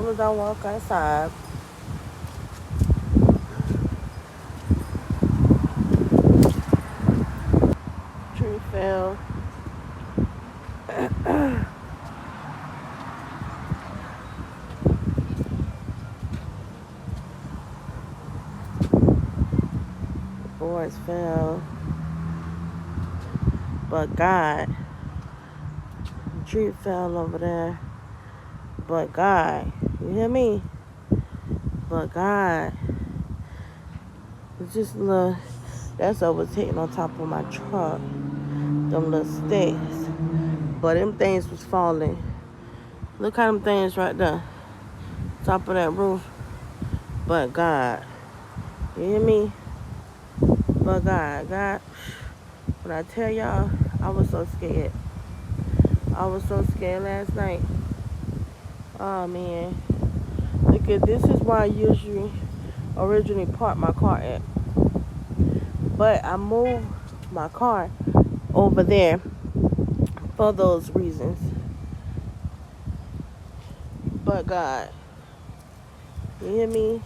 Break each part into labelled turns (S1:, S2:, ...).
S1: soon as I walk outside, tree fell. Boys fell. But God, the tree fell over there. But God, you hear me? But God, it's just little, that's overtaken on top of my truck. Them little sticks. But them things was falling. Look at them things right there. Top of that roof. But God, you hear me? But God, when I tell y'all, I was so scared. I was so scared last night. Oh man. Look at this is where I originally parked my car at. But I moved my car over there for those reasons. But God, you hear me?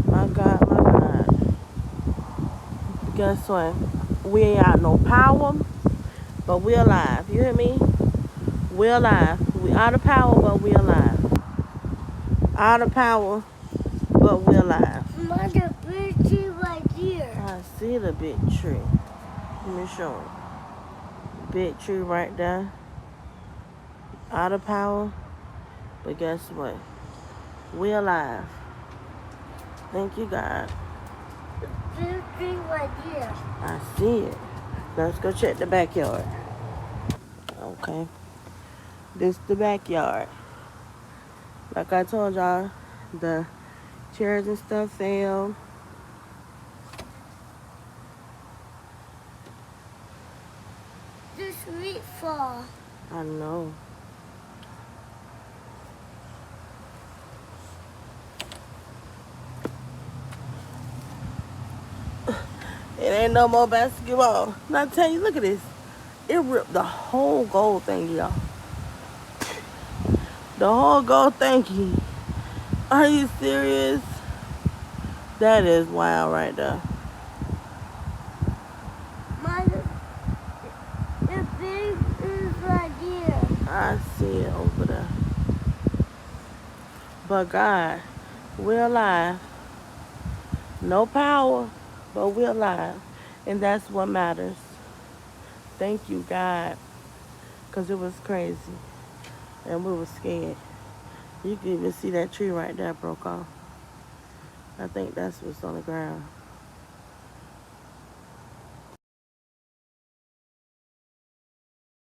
S1: My God. Guess what? We ain't got no power, but we alive. You hear me? We alive. We out of power, but we alive. Out of power, but we alive.
S2: Mother, big tree right here.
S1: I see the big tree. Let me show you. Big tree right there. Out of power, but guess what? We alive. Thank you, God.
S2: Big tree right here.
S1: I see it. Let's go check the backyard. Okay. This the backyard. Like I told y'all, the chairs and stuff fell.
S2: This leaf fall.
S1: I know. It ain't no more basketball. And I tell you, look at this. It ripped the whole gold thing, y'all. The whole gold thingy. Are you serious? That is wild right there.
S2: Mother, the big is right here.
S1: I see it over there. But God, we're alive. No power, but we're alive. And that's what matters. Thank you, God. Because it was crazy. And we were scared. You can even see that tree right there broke off. I think that's what's on the ground.